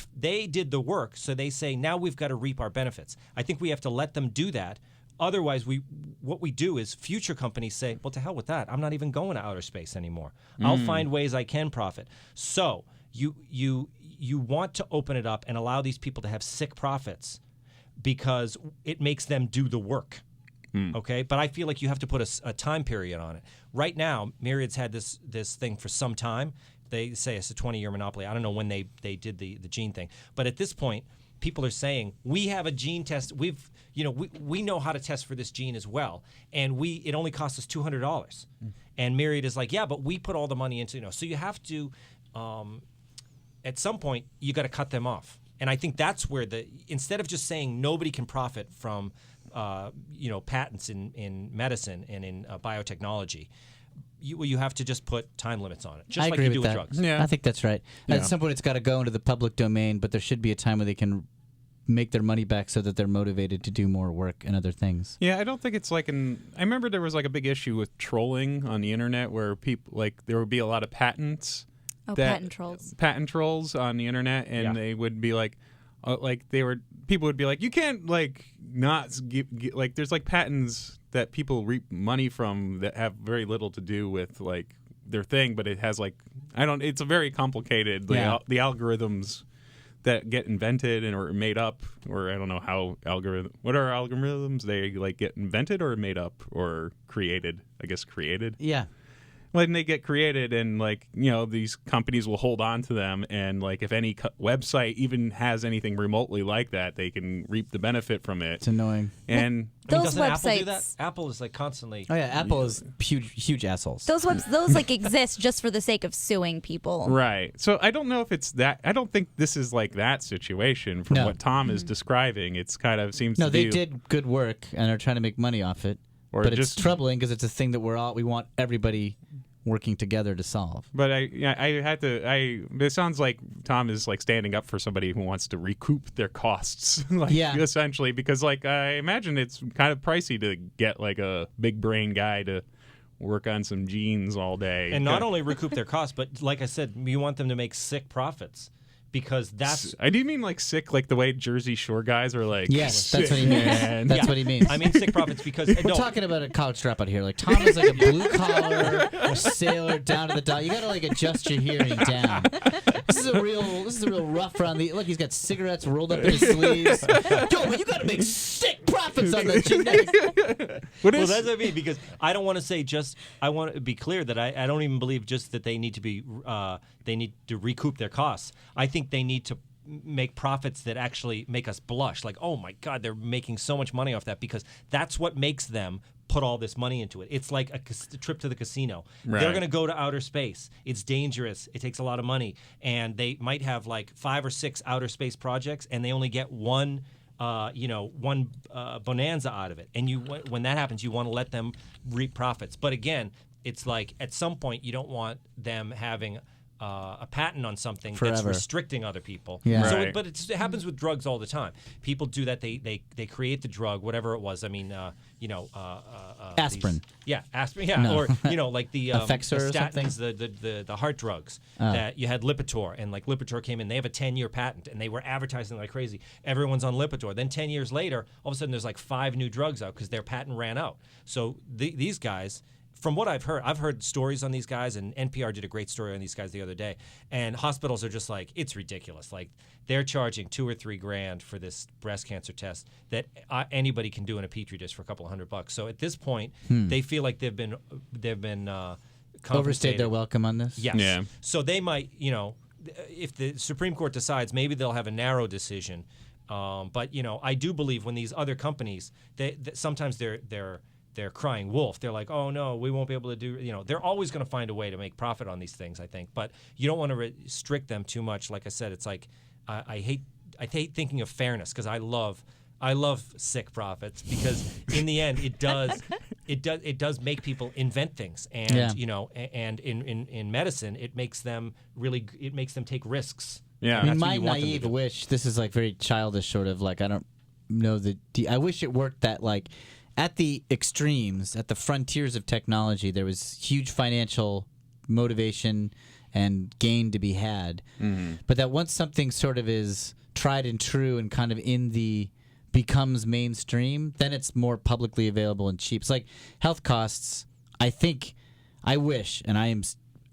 did the work, so they say now we've got to reap our benefits. I think we have to let them do that. Otherwise, what we do is future companies say, well, to hell with that. I'm not even going to outer space anymore. I'll find ways I can profit. So you want to open it up and allow these people to have sick profits because it makes them do the work. Okay? But I feel like you have to put a time period on it. Right now, Myriad's had this thing for some time. They say it's a 20-year monopoly. I don't know when they did the gene thing. But at this point, people are saying, we have a gene test. We know how to test for this gene as well. And it only costs us $200. And Myriad is like, yeah, but we put all the money into, So you have to, at some point, you got to cut them off. And I think that's where instead of just saying nobody can profit from, patents in medicine and in biotechnology, you have to just put time limits on it, just like you do with drugs. Yeah. I think that's right. Yeah. At some point, it's got to go into the public domain, but there should be a time where they can make their money back so that they're motivated to do more work and other things. Yeah, I don't think it's like I remember there was like a big issue with trolling on the internet where people there would be a lot of patents. Patent trolls. Patent trolls on the internet, and they would be like people would be like, you can't not give there's patents that people reap money from that have very little to do with their thing, but it has it's a very complicated the algorithms that get invented or made up, or I don't know how what are algorithms? They get invented or made up or created? I guess created. Yeah. When they get created, and these companies will hold on to them, and if any website even has anything remotely like that, they can reap the benefit from it. It's annoying. And those websites. Apple do that? Apple is constantly. Oh yeah, Apple is huge assholes. Those exist just for the sake of suing people. Right. So I don't know if it's that. I don't think this is that situation from what Tom is describing. It's kind of seems to be. No, they did good work and are trying to make money off it. But it's troubling because it's a thing that we want everybody working together to solve. But it sounds like Tom is standing up for somebody who wants to recoup their costs, essentially, because I imagine it's kind of pricey to get a big brain guy to work on some genes all day. And not only recoup their costs, but like I said, you want them to make sick profits. because that's. I do mean like sick, like the way Jersey Shore guys are like. Yes, that's what he means. man. That's what he means. I mean sick profits because We're talking about a college dropout here. Like Tom is like a blue collar sailor down to the dock. You gotta like adjust your hearing down. This is a real rough around the look. He's got cigarettes rolled up in his sleeves. Yo, but you gotta make sick profits on the genetics. Well, that's what I mean because I don't want to say just. I want to be clear that I don't even believe just that they need to be they need to recoup their costs. I think they need to make profits that actually make us blush. Like, oh my God, they're making so much money off that because that's what makes them put all this money into it. It's like a trip to the casino. Right. They're going to go to outer space. It's dangerous. It takes a lot of money. And they might have like 5 or 6 outer space projects and they only get one bonanza out of it. And when that happens, you want to let them reap profits. But again, it's like at some point you don't want them having a patent on something that's Forever. restricting other people. Yeah. So, Right. but it happens with drugs all the time. People do that. They create the drug, whatever it was. I mean, Aspirin. Aspirin. Yeah, No. or like the Effexor or statins, the heart drugs that you had Lipitor, and like Lipitor came in. They have a 10-year patent, and they were advertising like crazy. Everyone's on Lipitor. Then 10 years later, all of a sudden there's like 5 new drugs out because their patent ran out. So these guys. From what I've heard stories on these guys, and NPR did a great story on these guys the other day. And hospitals are just like, it's ridiculous. Like they're charging $2,000 or $3,000 for this breast cancer test that anybody can do in a petri dish for a couple $100. So at this point, they feel like they've been Overstayed their welcome on this. Yes. Yeah. So they might, if the Supreme Court decides, maybe they'll have a narrow decision. But I do believe when these other companies, sometimes they're crying wolf. They're like, oh no, we won't be able to do. They're always going to find a way to make profit on these things. I think, but you don't want to restrict them too much. Like I said, it's like I hate thinking of fairness because I love sick profits because in the end it does make people invent things and and in medicine it makes them take risks. Yeah. I mean, That's what my you want them to naive do. wish. This is like very childish, sort of like I don't know I wish it worked that like. At the extremes, at the frontiers of technology, there was huge financial motivation and gain to be had. Mm-hmm. But that once something sort of is tried and true and kind of becomes mainstream, then it's more publicly available and cheap. It's like health costs. I wish, and I am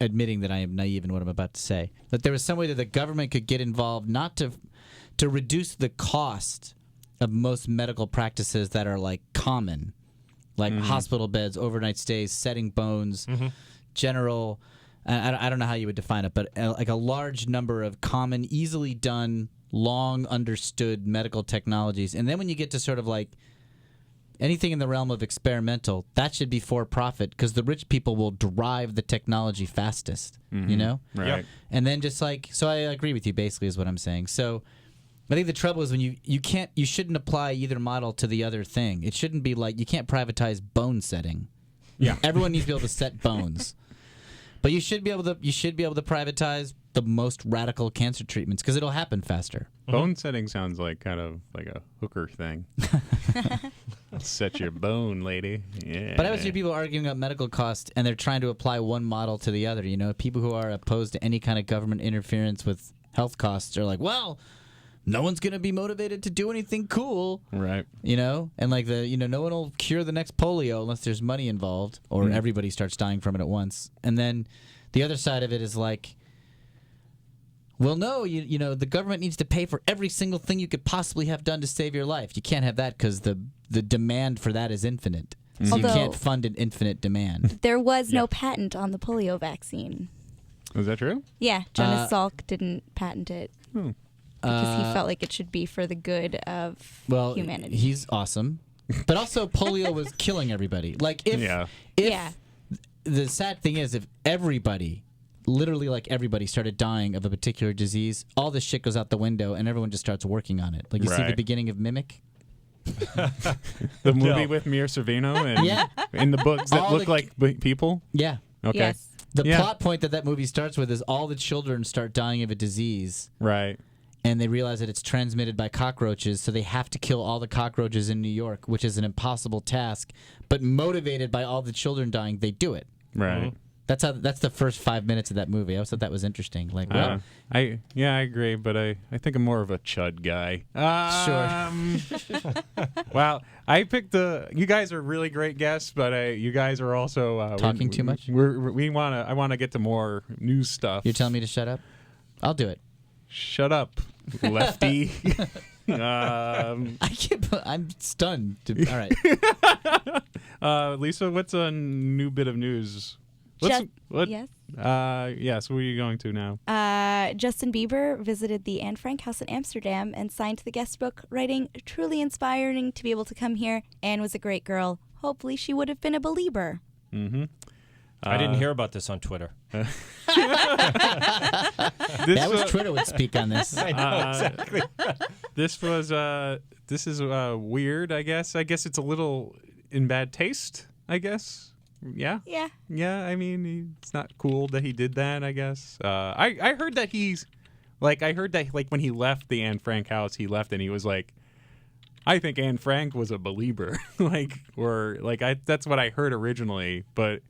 admitting that I am naive in what I'm about to say, that there was some way that the government could get involved, not to reduce the cost of most medical practices that are like common, like hospital beds, overnight stays, setting bones, general. I don't know how you would define it, but like a large number of common, easily done, long understood medical technologies. And then when you get to sort of like anything in the realm of experimental, that should be for profit because the rich people will drive the technology fastest. Right. Yep. And then just like so, I agree with you. Basically, is what I'm saying. So. I think the trouble is when you shouldn't apply either model to the other thing. It shouldn't be like you can't privatize bone setting. Yeah. Everyone needs to be able to set bones. But you should be able to privatize the most radical cancer treatments because it'll happen faster. Bone setting sounds like kind of like a hooker thing. Set your bone, lady. Yeah. But I always hear people arguing about medical costs and they're trying to apply one model to the other. People who are opposed to any kind of government interference with health costs are like, well, no one's going to be motivated to do anything cool. Right. And like no one will cure the next polio unless there's money involved or everybody starts dying from it at once. And then the other side of it is like, well, no, the government needs to pay for every single thing you could possibly have done to save your life. You can't have that because the demand for that is infinite. So you can't fund an infinite demand. There was no patent on the polio vaccine. Is that true? Yeah, Jonas Salk didn't patent it. Because he felt like it should be for the good of humanity. He's awesome. But also polio was killing everybody. Like if the sad thing is if everybody, literally like everybody started dying of a particular disease, all this shit goes out the window and everyone just starts working on it. Like you see the beginning of Mimic? The movie with Mira Sorvino and in the books that look like people? Yeah. Okay. Yes. The plot point that movie starts with is all the children start dying of a disease. Right. And they realize that it's transmitted by cockroaches, so they have to kill all the cockroaches in New York, which is an impossible task. But motivated by all the children dying, they do it. Right. That's the first 5 minutes of that movie. I always thought that was interesting. Like, well, I agree, but I think I'm more of a chud guy. Sure. Well, I picked you guys are really great guests, but you guys are also talking too much. I want to get to more news stuff. You're telling me to shut up? I'll do it. Shut up, lefty. I can't. I'm stunned. All right. Lisa, what's a new bit of news? Yes. Yes. Where are you going to now? Justin Bieber visited the Anne Frank house in Amsterdam and signed the guest book, writing, "Truly inspiring to be able to come here. Anne was a great girl. Hopefully she would have been a believer." Mm-hmm. I didn't hear about this on Twitter. That was Twitter would speak on this. I know, exactly. This is weird, I guess. I guess it's a little in bad taste, I guess. Yeah. Yeah. Yeah, I mean, it's not cool that he did that, I guess. I heard that when he left the Anne Frank house, he left and he was like, I think Anne Frank was a believer. That's what I heard originally, but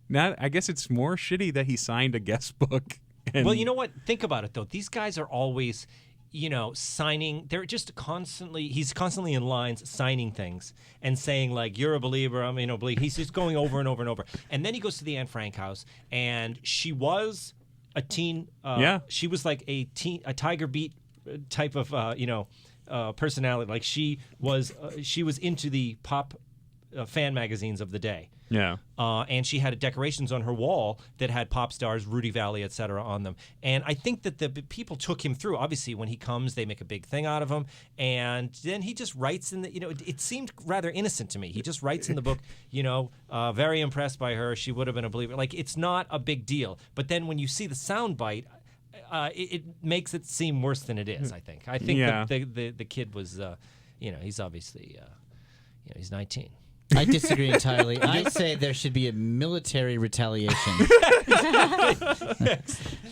now I guess it's more shitty that he signed a guest book. Well, you know what? Think about it, though. These guys are always, signing. They're just constantly, he's constantly in lines signing things and saying, like, you're a believer, I'm a believer. He's just going over and over and over. And then he goes to the Anne Frank house, and she was a teen. She was like a Tiger Beat type of, personality. Like, she was into the pop fan magazines of the day. Yeah. And she had decorations on her wall that had pop stars, Rudy Valley, et cetera, on them. And I think that the people took him through. Obviously, when he comes, they make a big thing out of him. And then he just writes in the, it seemed rather innocent to me. He just writes in the book, very impressed by her. She would have been a believer. Like, it's not a big deal. But then when you see the soundbite, it makes it seem worse than it is, I think. I think that the kid was, he's obviously, he's 19. I disagree entirely. I say there should be a military retaliation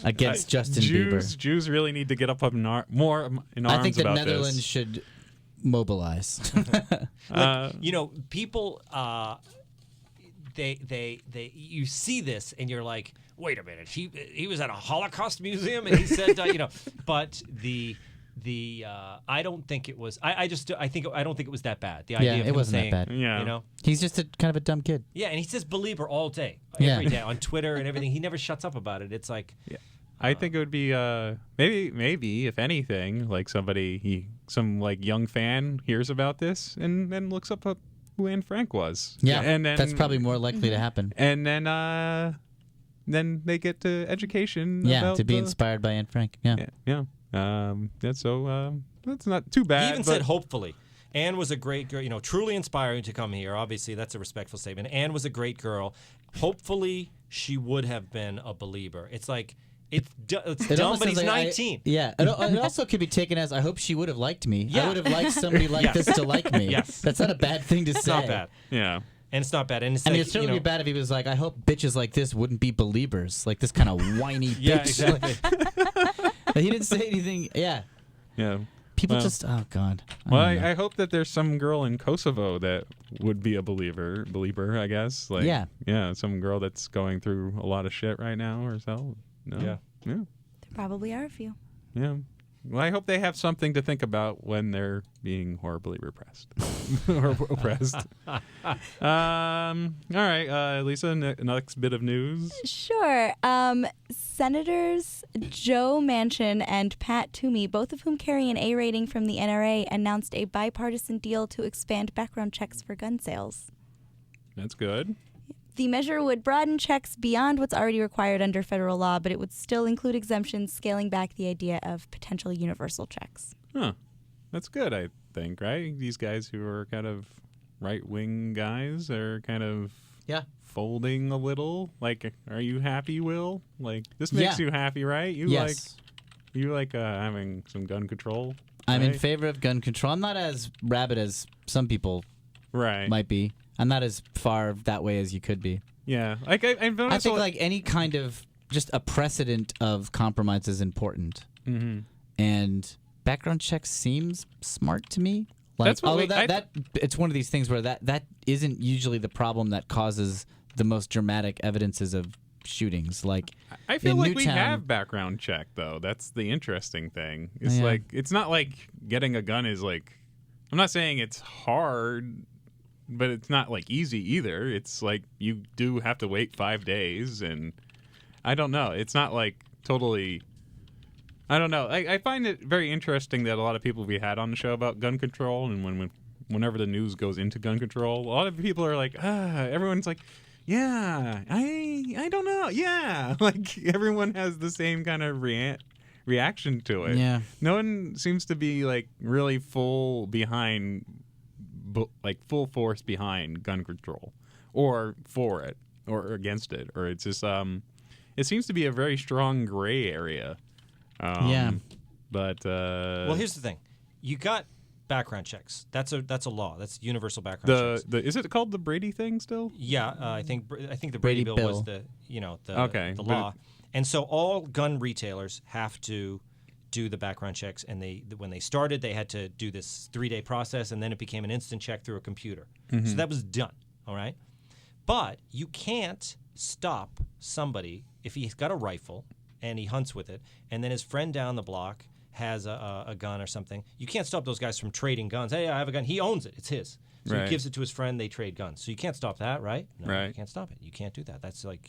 against Justin Bieber. Jews really need to get up more in arms. I think the about Netherlands this. should mobilize. People, you see this and you're like, wait a minute, he was at a Holocaust museum and he said, but I don't think it was. I don't think it was that bad. The idea of him wasn't saying, that bad. Yeah. He's just kind of a dumb kid. Yeah, and he says believer all day, every day on Twitter and everything. He never shuts up about it. It's like, I think it would be maybe if anything, like some young fan hears about this and then looks up who Anne Frank was. Yeah, and then, that's probably more likely to happen. And then they get to education. Yeah, to be inspired by Anne Frank. Yeah. So that's not too bad. He even said hopefully. Anne was a great girl, truly inspiring to come here. Obviously, that's a respectful statement. Anne was a great girl. Hopefully, she would have been a believer. It's like, it's dumb, but he's 19. It also could be taken as, I hope she would have liked me. Yeah. I would have liked somebody like this to like me. Yes. That's not a bad thing to say. It's not bad. Yeah. And it's not bad. And it's it'd certainly be bad if he was like, I hope bitches like this wouldn't be believers. Like this kind of whiny bitch. Yeah, exactly. He didn't say anything. Yeah. Yeah. People just, oh, God. I hope that there's some girl in Kosovo that would be a believer, I guess. Like, yeah, some girl that's going through a lot of shit right now herself. No? Yeah. Yeah. There probably are a few. Yeah. Well, I hope they have something to think about when they're being horribly repressed or oppressed. All right, Lisa, next bit of news. Sure. Senators Joe Manchin and Pat Toomey, both of whom carry an A rating from the NRA, announced a bipartisan deal to expand background checks for gun sales. That's good. The measure would broaden checks beyond what's already required under federal law, but it would still include exemptions, scaling back the idea of potential universal checks. Huh. That's good, I think, right? These guys who are kind of right-wing guys are kind of folding a little. Like, are you happy, Will? Like, this makes you happy, right? You like having some gun control? I'm in right? favor of gun control. I'm not as rabid as some people might be. I'm not as far that way as you could be. Yeah. Like I think like any kind of just a precedent of compromise is important. Mm-hmm. And background checks seems smart to me. Like, That's what that it's one of these things where that isn't usually the problem that causes the most dramatic evidences of shootings. Like I feel in like we Newtown- have background check though. That's the interesting thing. It's Yeah. like it's not like getting a gun is like. I'm not saying it's hard, but it's not like easy either. It's like you do have to wait 5 days, and I don't know. It's not like totally. I don't know. I find it very interesting that a lot of people we had on the show about gun control, and whenever the news goes into gun control, a lot of people are like, everyone's like, yeah, I don't know, yeah, like everyone has the same kind of reaction to it. Yeah. No one seems to be like really full force behind gun control, or for it, or against it, or it's just it seems to be a very strong gray area. But well, here's the thing: you got background checks. That's a law. That's universal background checks. Is it called the Brady thing still? Yeah, I think the Brady Brady Bill was the Okay, the but law, and so all gun retailers have to do the background checks. And when they started, they had to do this 3-day process, and then it became an instant check through a computer. Mm-hmm. So that was done. All right, but you can't stop somebody if he's got a rifle and he hunts with it, and then his friend down the block has a gun or something. You can't stop those guys from trading guns. Hey, I have a gun. He owns it. It's his. So Right. he gives it to his friend. They trade guns. So you can't stop that, right? No, Right. you can't stop it. You can't do that. That's like,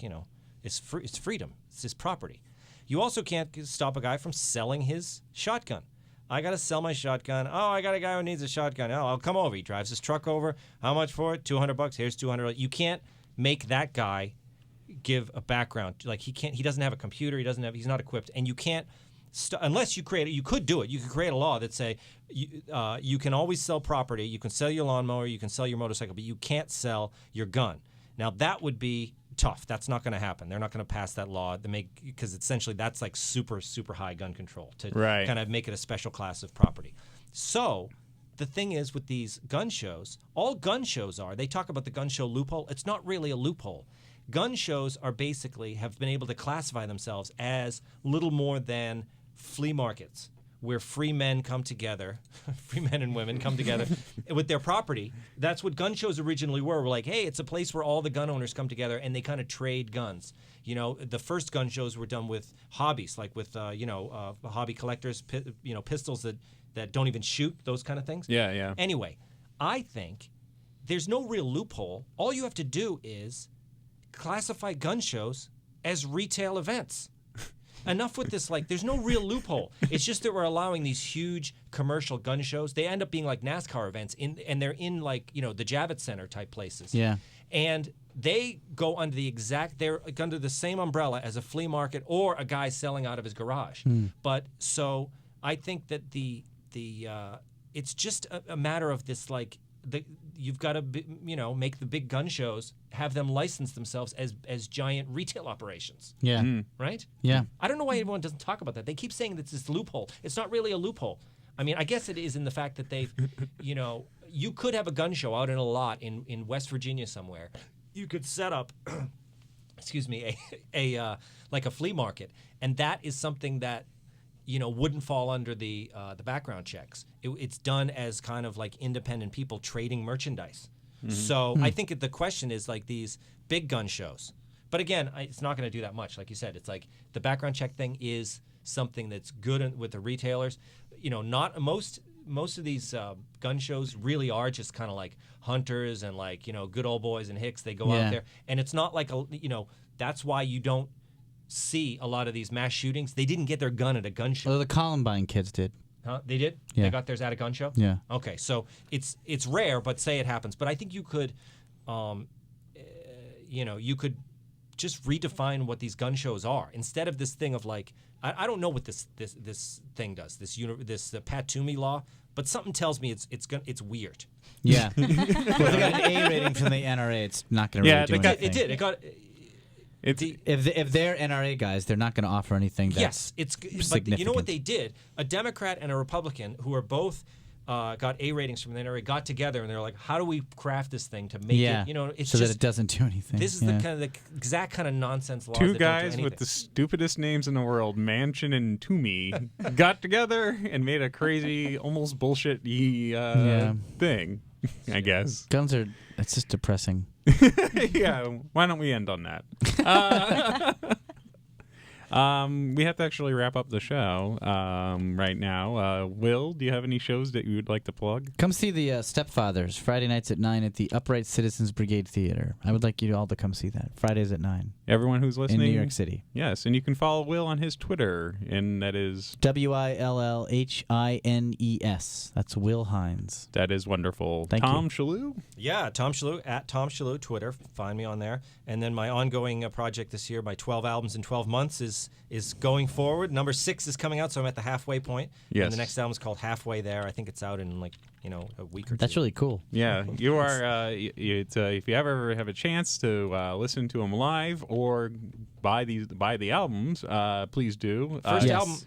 it's free. It's freedom. It's his property. You also can't stop a guy from selling his shotgun. I got to sell my shotgun. Oh, I got a guy who needs a shotgun. Oh, I'll come over. He drives his truck over. How much for it? $200. Here's $200. You can't make that guy give a background. Like he doesn't have a computer. He's not equipped. And you can't, unless you create it, you could do it. You could create a law that say you can always sell property. You can sell your lawnmower. You can sell your motorcycle, but you can't sell your gun. Now that would be tough. That's not going to happen. They're not going to pass that law because essentially that's like super, super high gun control to Right. kind of make it a special class of property. So the thing is with these gun shows, all gun shows they talk about the gun show loophole. It's not really a loophole. Gun shows have been able to classify themselves as little more than flea markets where free men come together, free men and women come together with their property. That's what gun shows originally were. We're like, hey, it's a place where all the gun owners come together and they kind of trade guns. The first gun shows were done with hobbies, like with hobby collectors, pistols that don't even shoot, those kind of things. Yeah. Anyway, I think there's no real loophole. All you have to do is classify gun shows as retail events. Enough with this, like, there's no real loophole. It's just that we're allowing these huge commercial gun shows. They end up being like NASCAR events, and they're in, like, the Javits Center type places. Yeah. And they go under they're under the same umbrella as a flea market or a guy selling out of his garage. But so I think that it's just a matter of this, like, you've got to make the big gun shows, have them license themselves as giant retail operations. Yeah. Right? Yeah. I don't know why everyone doesn't talk about that. They keep saying that it's this loophole. It's not really a loophole. I mean, I guess it is in the fact that they've, you could have a gun show out in a lot in West Virginia somewhere. You could set up, excuse me, like a flea market, and that is something that wouldn't fall under the background checks. It's done as kind of like independent people trading merchandise. So I think the question is like these big gun shows. But again, it's not going to do that much. Like you said, it's like the background check thing is something that's good with the retailers. Not most of these gun shows really are just kind of like hunters and like good old boys and hicks. They go out there, and it's not like that's why you don't see a lot of these mass shootings. They didn't get their gun at a gun show. Well, the Columbine kids did. Huh? They did? Yeah. They got theirs at a gun show? Yeah. Okay, so it's rare, but say it happens. But I think you could, you could just redefine what these gun shows are instead of this thing of like, I don't know what this thing does. This Pat Toomey law, but something tells me it's weird. Yeah. Well, they got an A rating from the NRA. It's not going to really do anything. It did. It got. If they're NRA guys, they're not going to offer anything that's but you know what they did? A Democrat and a Republican who are both got A ratings from the NRA got together and they're like, how do we craft this thing to make it? It's so just, that it doesn't do anything. This is the exact kind of nonsense laws. Two that guys don't do anything. with the stupidest names in the world, Manchin and Toomey, got together and made a crazy, almost bullshit-y thing, I guess. Guns it's just depressing. Yeah, why don't we end on that? We have to actually wrap up the show right now. Will, do you have any shows that you would like to plug? Come see the Stepfathers Friday nights at 9 at the Upright Citizens Brigade Theater. I would like you all to come see that. Fridays at 9. Everyone who's listening. In New York City. Yes, and you can follow Will on his Twitter, and that is... WILLHINES. That's Will Hines. That is wonderful. Thank Tom you. Shillue? Yeah, Tom Shillue, at Tom Shillue, Twitter. Find me on there. And then my ongoing project this year, my 12 albums in 12 months, is going forward. Number 6 is coming out, so I'm at the halfway point. Yes. And the next album is called Halfway There. I think it's out in a week or two. That's really cool. Yeah, you are. If you ever have a chance to listen to them live or buy the albums, please do.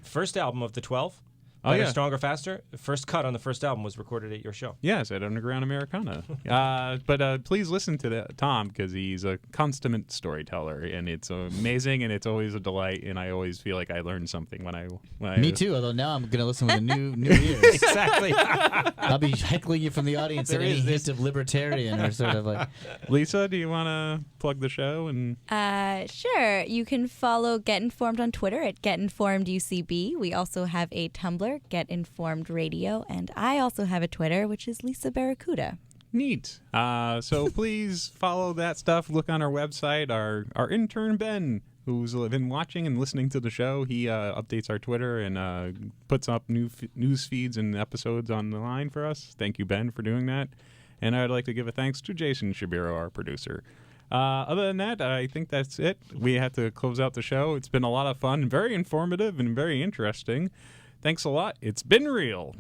First album of the 12. Oh, Better, yeah. Stronger, Faster. The first cut on the first album was recorded at your show. Yes, at Underground Americana. But please listen to Tom, because he's a consummate storyteller, and it's amazing, and it's always a delight, and I always feel like I learned something when I Me too, although now I'm going to listen with a new ears. Exactly. I'll be heckling you from the audience at any hint of libertarian or sort of like... Lisa, do you want to plug the show? And Sure. You can follow Get Informed on Twitter at GetInformedUCB. We also have a Tumblr, Get Informed Radio, and I also have a Twitter, which is Lisa Barracuda. Neat. So please follow that stuff. Look on our website. Our intern Ben, who's been watching and listening to the show, he updates our Twitter and puts up new news feeds and episodes on the line for us. Thank you, Ben, for doing that. And I'd like to give a thanks to Jason Shabiro, our producer. Other than that, I think that's it. We have to close out the show. It's been a lot of fun, very informative, and very interesting. Thanks a lot. It's been real.